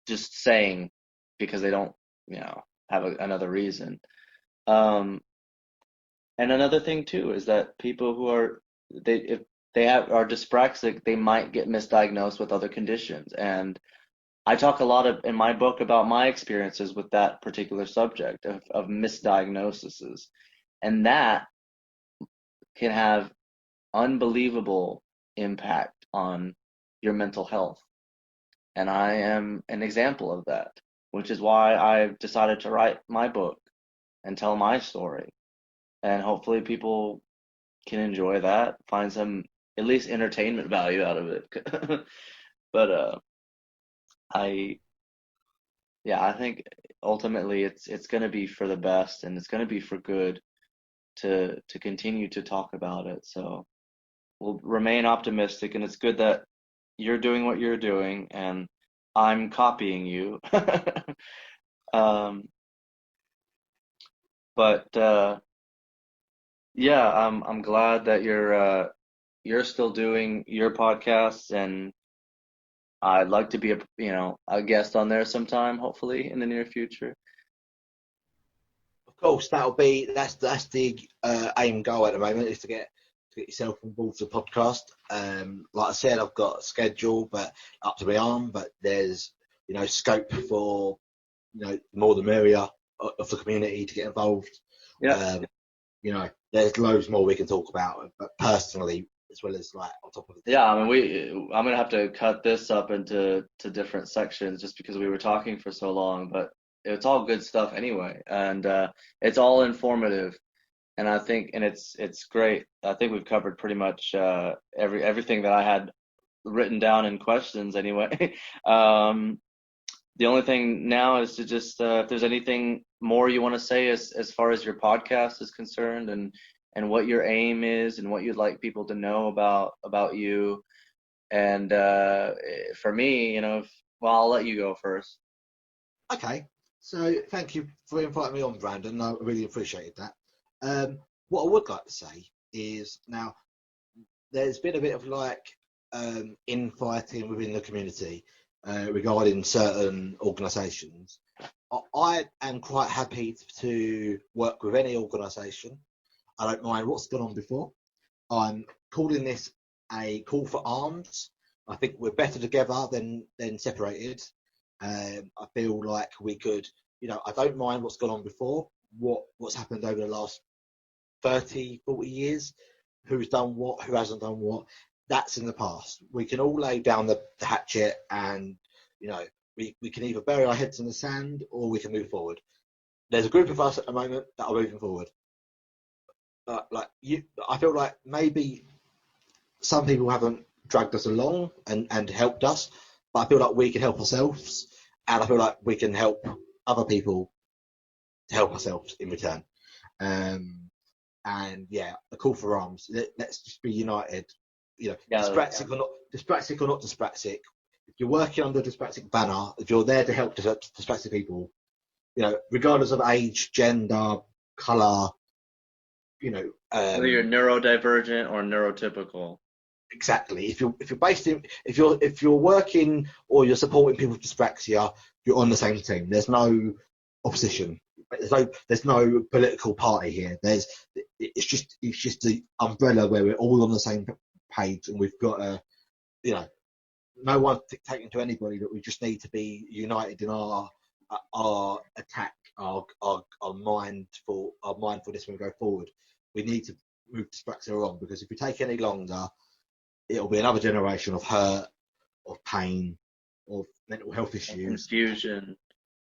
just saying because they don't, have another reason. Um, and another thing too is that people who if are dyspraxic, they might get misdiagnosed with other conditions. And I talk a lot in my book about my experiences with that particular subject of misdiagnoses. And that can have unbelievable impact on your mental health. And I am an example of that, which is why I've decided to write my book and tell my story. And hopefully people can enjoy that, find some at least entertainment value out of it. But I yeah, I think ultimately it's going to be for the best and it's going to be for good to continue to talk about it. So we'll remain optimistic, and it's good that you're doing what you're doing, and I'm copying you. Um, but yeah, I'm glad that you're still doing your podcasts, and I'd like to be a guest on there sometime, hopefully in the near future. Of course, that's the aim goal at the moment is to get yourself on board the podcast. Like I said, I've got a schedule, but up to my arm. But there's scope for more the merrier of the community to get involved. Yeah. Um, there's loads more we can talk about, but personally as well as like on top of the Yeah, I mean, theatre. I'm gonna have to cut this up into different sections just because we were talking for so long, but it's all good stuff anyway, and it's all informative, and I think, and it's great. I think we've covered pretty much everything that I had written down in questions anyway. Um, the only thing now is to just if there's anything more you want to say as far as your podcast is concerned, and what your aim is and what you'd like people to know about you. And for me, well, I'll let you go first. Okay, so thank you for inviting me on, Brandon. I really appreciated that. What I would like to say is now there's been a bit of like infighting within the community regarding certain organisations. I am quite happy to work with any organisation. I don't mind what's gone on before. I'm calling this a call for arms. I think we're better together than separated. I feel like we could, I don't mind what's gone on before, what's happened over the last 30, 40 years, who's done what, who hasn't done what. That's in the past. We can all lay down the hatchet and, you know, we can either bury our heads in the sand or we can move forward. There's a group of us at the moment that are moving forward. I feel like maybe some people haven't dragged us along and helped us, but I feel like we can help ourselves, and I feel like we can help other people to help ourselves in return. Um, and yeah, a call for arms. Let's just be united. Yeah, Dyspraxic or not dyspraxic. If you're working under a dyspraxic banner, if you're there to help dyspraxic people, regardless of age, gender, colour, you know, whether you're um, neurodivergent or neurotypical. exactly. If you're based in if you're working or you're supporting people with dyspraxia, you're on the same team. There's no opposition. There's no political party here. It's just the umbrella where we're all on the same page and we've got a you know no one dictating to anybody, but we just need to be united in our attack, our mindfulness when we go forward. We need to move dyspraxia on because if we take any longer, it'll be another generation of hurt, of pain, of mental health issues, Confusion.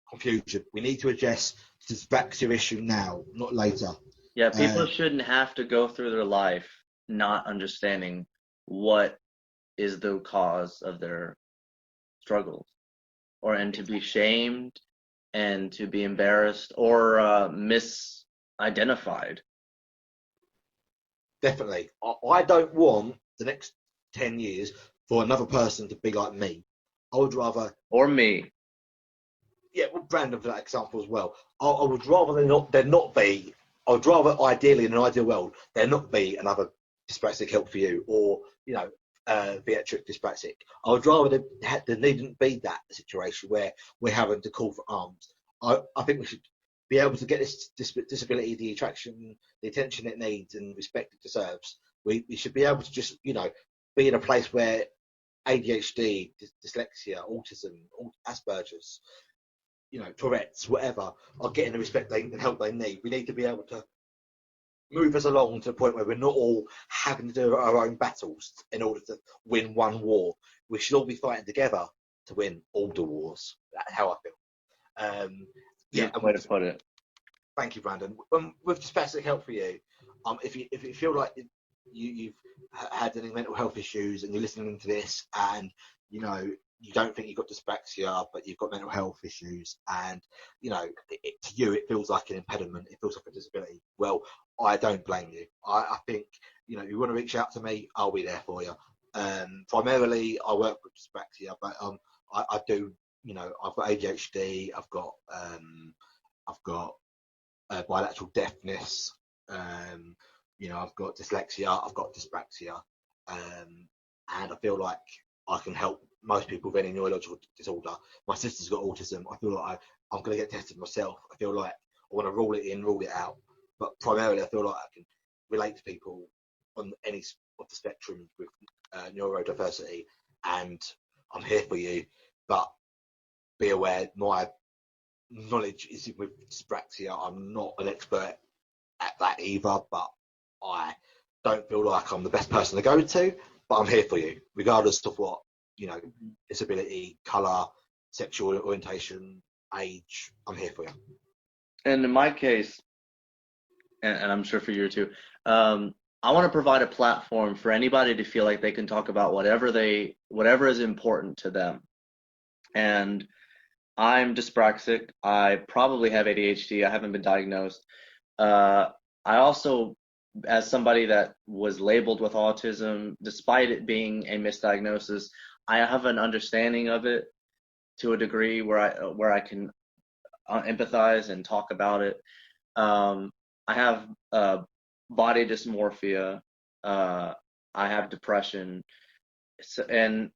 confusion. We need to address the dyspraxia issue now, not later. Yeah, people Uh, shouldn't have to go through their life not understanding what is the cause of their struggles, or and to be shamed and to be embarrassed or misidentified. Definitely. I don't want the next 10 years for another person to be like me. I would rather, Or me. yeah, well, Brandon for that example as well. I would rather there not be, I would rather ideally in an ideal world, there not be another dyspraxic help for you or, theatric dyspraxic. I would rather there needn't be that situation where we're having to call for arms. I think we should be able to get this disability the attraction, the attention it needs and respect it deserves. We should be able to just, be in a place where ADHD, dyslexia, autism, Asperger's, Tourette's, whatever, are getting the respect and help they need. We need to be able to move us along to the point where we're not all having to do our own battles in order to win one war. We should all be fighting together to win all the wars. That's how I feel. Yeah, Beautiful way to put it. thank you, Brandon. With dyspraxic help for you, if you feel like you've had any mental health issues and you're listening to this and you don't think you've got dyspraxia but you've got mental health issues and to you it feels like an impediment, it feels like a disability. Well, I don't blame you. I think you want to reach out to me, I'll be there for you. Primarily, I work with dyspraxia, but I do, I've got ADHD, I've got bilateral deafness, I've got dyslexia, I've got dyspraxia, and I feel like I can help most people with any neurological disorder. My sister's got autism. I feel like I'm going to get tested myself. I feel like I want to rule it in, rule it out. But primarily, I feel like I can relate to people on any of the spectrum with neurodiversity, and I'm here for you. But be aware, my knowledge is with dyspraxia. I'm not an expert at that either, but I don't feel like I'm the best person to go to. But I'm here for you, regardless of what, disability, colour, sexual orientation, age. I'm here for you. And in my case, and I'm sure for you too, I want to provide a platform for anybody to feel like they can talk about whatever is important to them. And I'm dyspraxic. I probably have ADHD. I haven't been diagnosed. I also, as somebody that was labeled with autism, despite it being a misdiagnosis, I have an understanding of it to a degree where I can empathize and talk about it. I have body dysmorphia. I have depression, and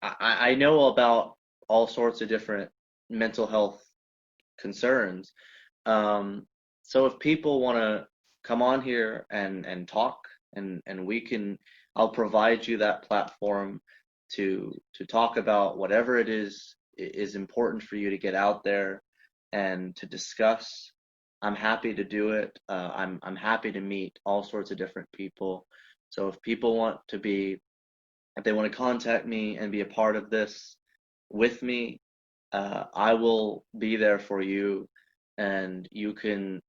I know about all sorts of different mental health concerns. So if people want to come on here and talk, and I'll provide you that platform to talk about whatever it is important for you to get out there and to discuss. I'm happy to do it. I'm happy to meet all sorts of different people. So if people if they want to contact me and be a part of this with me, I will be there for you, and you can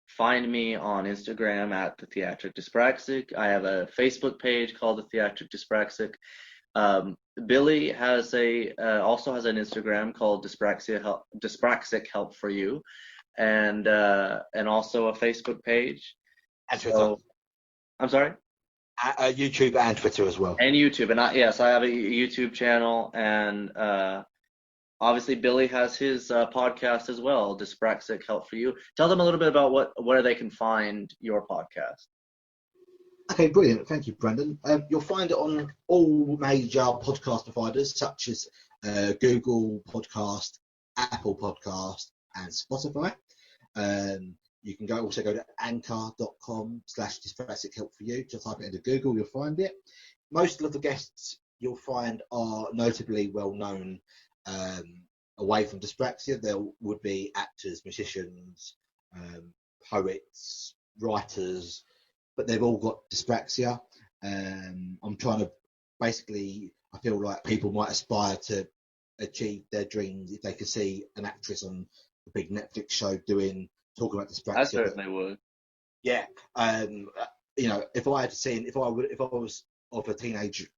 find me on Instagram at the Theatric Dyspraxic. I have a Facebook page called the Theatric Dyspraxic. Billy also has an Instagram called Dyspraxic Help for You, and also a Facebook page. And Twitter. So, I'm sorry? YouTube and Twitter as well. And YouTube. And yes, I have a YouTube channel, and obviously Billy has his podcast as well, Dyspraxic Help for You. Tell them a little bit about where they can find your podcast. Okay, brilliant. Thank you, Brandon. You'll find it on all major podcast providers such as Google Podcast, Apple Podcast, and Spotify. You can also go to anchor.com/dyspraxic help for you. Just type it into Google, you'll find it. Most of the guests you'll find are notably well known away from dyspraxia. There would be actors, musicians, poets, writers, but they've all got dyspraxia. I'm trying to I feel like people might aspire to achieve their dreams if they could see an actress on the big Netflix show talking about dyspraxia. I certainly would. Yeah. If I was of a teenage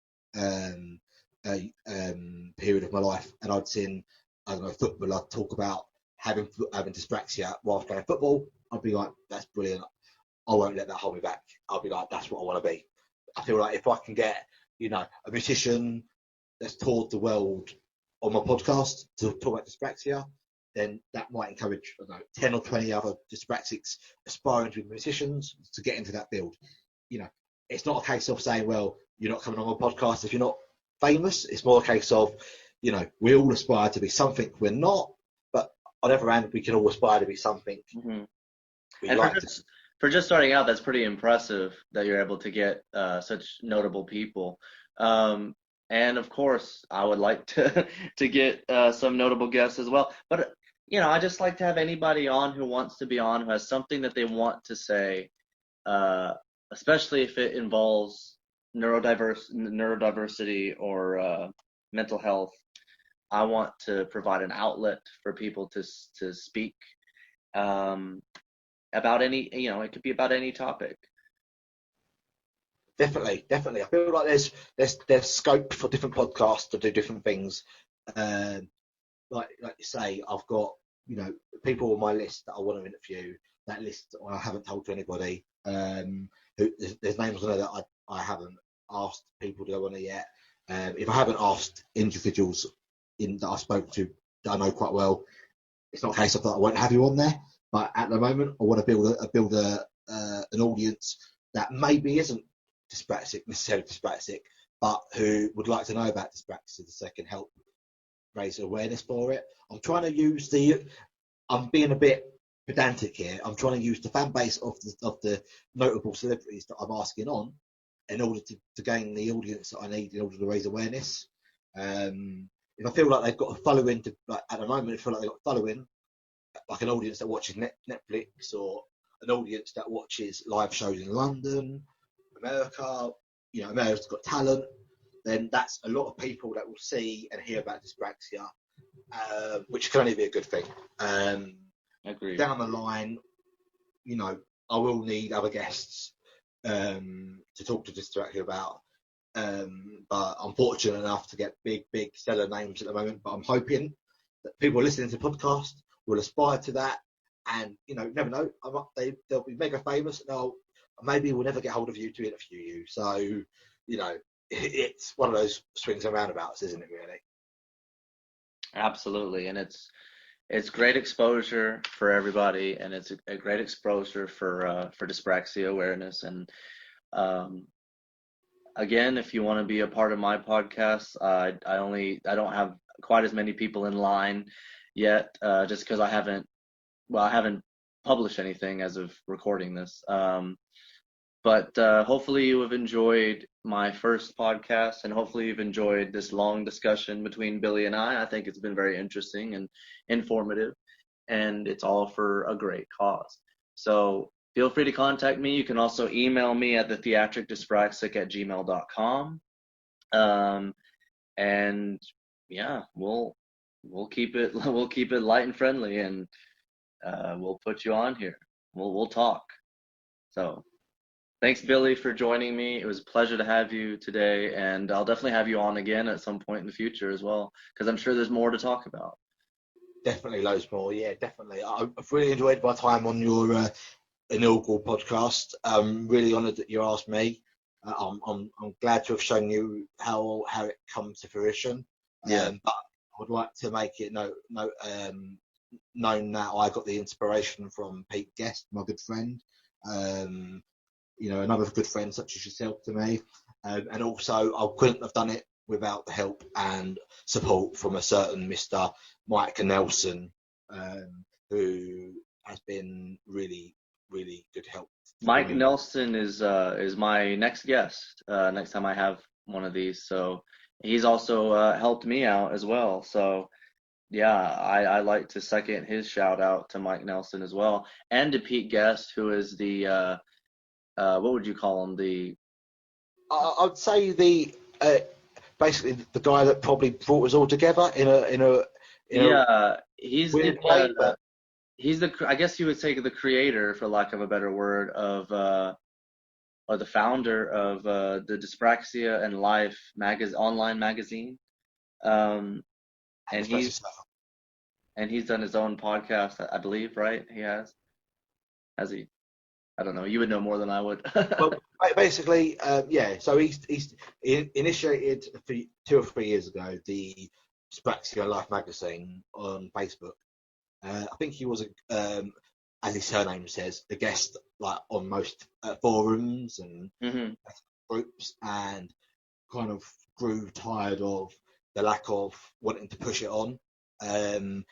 period of my life and I'd seen, I don't know, football, I'd talk about having dyspraxia whilst playing football, I'd be like, that's brilliant. I won't let that hold me back. I'll be like, that's what I want to be. I feel like if I can get, a musician that's toured the world on my podcast to talk about dyspraxia, then that might encourage, 10 or 20 other dyspraxics aspiring to be musicians to get into that field. It's not a case of saying, well, you're not coming on my podcast if you're not famous. It's more a case of, we all aspire to be something we're not, but on the other hand, we can all aspire to be something we and like. For just starting out, that's pretty impressive that you're able to get such notable people. And of course, I would like to get some notable guests as well. But I just like to have anybody on who wants to be on, who has something that they want to say, especially if it involves neurodiversity or mental health. I want to provide an outlet for people to speak about any, it could be about any topic. Definitely. I feel like there's scope for different podcasts to do different things. Like you say, I've got people on my list that I want to interview. That list I haven't told to anybody. There's names on there that I haven't asked people to go on there yet. If I haven't asked individuals that I spoke to that I know quite well. It's not a case of that I won't have you on there, but at the moment I want to build an audience that maybe isn't necessarily dyspraxic, but who would like to know about dyspraxia so they can help raise awareness for it. I'm being a bit pedantic here. I'm trying to use the fan base of the notable celebrities that I'm asking on in order to gain the audience that I need in order to raise awareness. If I feel like they've got a following at the moment, I feel like they've got a following, like an audience that watches Netflix, or an audience that watches live shows in London, America, America's Got Talent, then that's a lot of people that will see and hear about dyspraxia, which can only be a good thing. Agreed. Down the line, I will need other guests to talk to dyspraxia about. But I'm fortunate enough to get big stellar names at the moment. But I'm hoping that people listening to the podcast will aspire to that, and never know, they'll be mega famous, and maybe we'll never get hold of you to interview you. So, it's one of those swings and roundabouts, isn't it? Really. Absolutely, and it's great exposure for everybody, and it's a great exposure for dyspraxia awareness. And again, if you want to be a part of my podcast, I don't have quite as many people in line yet, just because I haven't published anything as of recording this. But hopefully you have enjoyed my first podcast, and hopefully you've enjoyed this long discussion between Billy and I. I think it's been very interesting and informative, and it's all for a great cause. So feel free to contact me. You can also email me at the theatricdyspraxic@gmail.com. And yeah, we'll keep it light and friendly, and we'll put you on here. We'll talk. So thanks, Billy, for joining me. It was a pleasure to have you today, and I'll definitely have you on again at some point in the future as well, because I'm sure there's more to talk about. Definitely loads more. Yeah, definitely. I've really enjoyed my time on your inaugural podcast. I'm really honoured that you asked me. I'm glad to have shown you how it comes to fruition. Yeah. But I would like to make it known that I got the inspiration from Pete Guest, my good friend. Another good friend such as yourself to me. And also, I couldn't have done it without the help and support from a certain Mr. Mike Nelson, who has been really, really good help. Mike Nelson is my next guest next time I have one of these. So he's also helped me out as well. So yeah, I like to second his shout out to Mike Nelson as well, and to Pete Guest, who is the what would you call him? I'd say basically the guy that probably brought us all together in a he's weird way, but he's I guess you would say the creator, for lack of a better word, of or the founder of the Dyspraxia and Life online magazine. And he's done his own podcast, I believe, right? He has he? I don't know. You would know more than I would. Well, basically, yeah. So he's initiated 2 or 3 years ago the Dyspraxia Life magazine on Facebook. I think he was, as his surname says, a guest like on most forums and groups, and kind of grew tired of the lack of wanting to push it on. And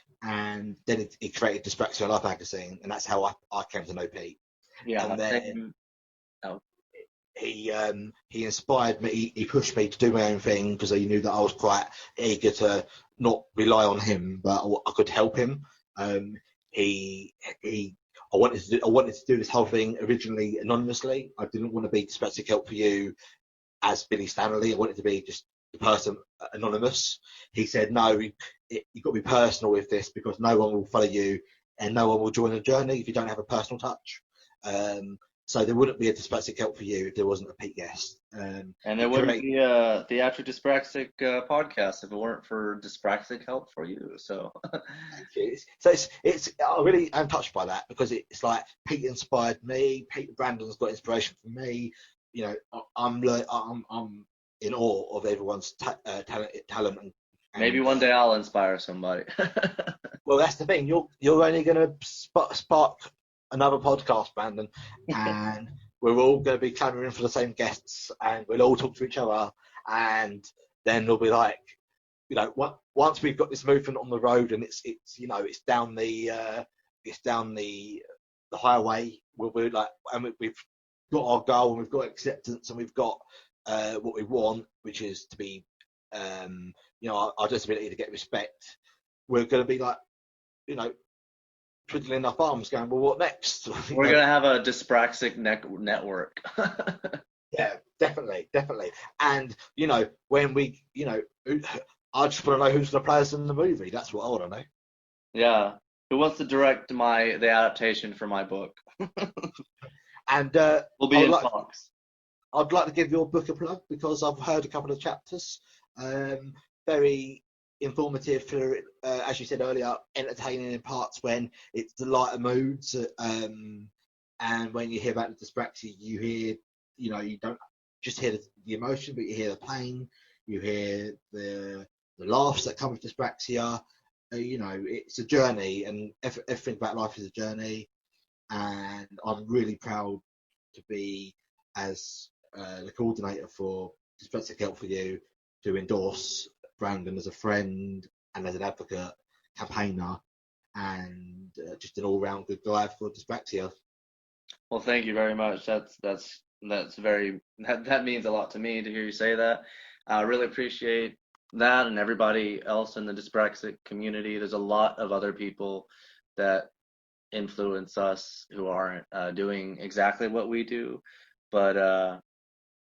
then he created Dyspraxia Life magazine, and that's how I came to know Pete. Yeah, and then he inspired me. He pushed me to do my own thing because he knew that I was quite eager to not rely on him, but I could help him. I wanted to do this whole thing originally anonymously. I didn't want to be dyspraxic help for you as Billy Stanley. I wanted to be just the person anonymous. He said, no, you've got to be personal with this, because no one will follow you and no one will join the journey if you don't have a personal touch. So there wouldn't be a dyspraxic help for you if there wasn't a Pete Guest. And there wouldn't be a Theatric Dyspraxic podcast if it weren't for dyspraxic help for you. So thank you. So it's I really am touched by that, because it's like Pete inspired me. Brandon's got inspiration from me. I'm in awe of everyone's talent and Maybe And one day I'll inspire somebody. well, that's the thing. You're only going to spark another podcast, Brandon, and we're all going to be clamoring for the same guests, and we'll all talk to each other, and then they'll be like, once we've got this movement on the road, and it's down the highway, we're like, and we've got our goal, and we've got acceptance, and we've got what we want, which is to be, our disability to get respect. We're going to be like, twiddling our thumbs, going, well, what next? We're gonna have a dyspraxic network. Yeah, definitely, definitely. And when we, I just want to know who's going to play us in the movie. That's what I want to know. Yeah. Who wants to direct the adaptation for my book? And We'll be in talks. I'd like to give your book a plug because I've heard a couple of chapters. Very informative for, as you said earlier, entertaining in parts when it's the lighter moods. And when you hear about the dyspraxia, you hear, you don't just hear the emotion, but you hear the pain, you hear the laughs that come with dyspraxia. It's a journey, and everything about life is a journey. And I'm really proud to be as the coordinator for Dyspraxic Help for You, to endorse Brandon as a friend and as an advocate, campaigner, and just an all-round good guy for dyspraxia. Well, thank you very much. That means a lot to me to hear you say that. I really appreciate that, and everybody else in the dyspraxic community. There's a lot of other people that influence us who aren't doing exactly what we do, but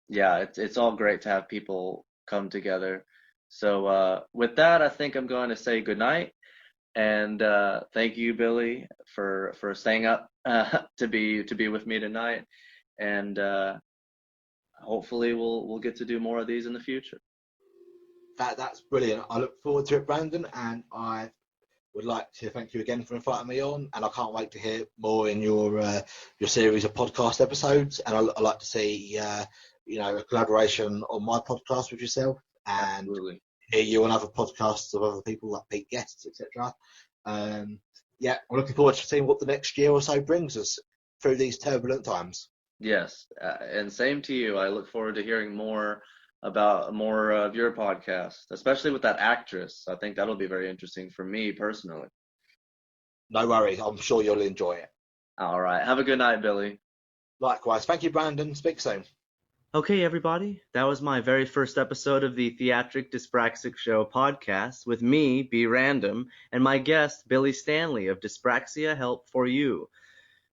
yeah, it's all great to have people come together. So with that, I think I'm going to say goodnight, and thank you, Billy, for staying up to be with me tonight, and hopefully we'll get to do more of these in the future. That's brilliant. I look forward to it, Brandon, and I would like to thank you again for inviting me on, and I can't wait to hear more in your series of podcast episodes. And I like to see a collaboration on my podcast with yourself, and Absolutely. hear you on other podcasts of other people like big guests, etc. Yeah, I'm looking forward to seeing what the next year or so brings us through these turbulent times. Yes, and same to you. I look forward to hearing more about more of your podcast, especially with that actress. I think that'll be very interesting for me personally. No worries, I'm sure you'll enjoy it. All right. Have a good night, Billy. Likewise, thank you, Brandon. Speak soon. Okay, everybody, that was my very first episode of the Theatric Dyspraxic Show podcast with me, Be Random, and my guest, Billy Stanley of Dyspraxia Help for You.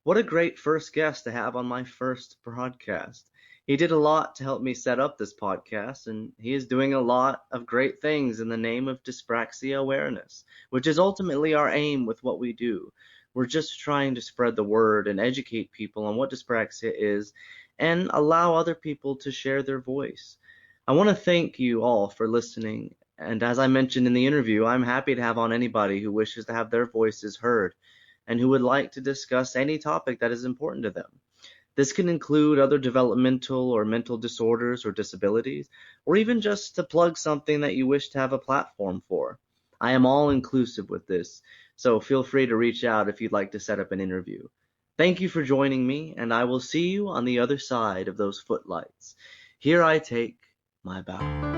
What a great first guest to have on my first podcast. He did a lot to help me set up this podcast, and he is doing a lot of great things in the name of dyspraxia awareness, which is ultimately our aim with what we do. We're just trying to spread the word and educate people on what dyspraxia is and allow other people to share their voice. I want to thank you all for listening, and as I mentioned in the interview, I'm happy to have on anybody who wishes to have their voices heard and who would like to discuss any topic that is important to them. This can include other developmental or mental disorders or disabilities, or even just to plug something that you wish to have a platform for. I am all inclusive with this, so feel free to reach out if you'd like to set up an interview. Thank you for joining me, and I will see you on the other side of those footlights. Here I take my bow.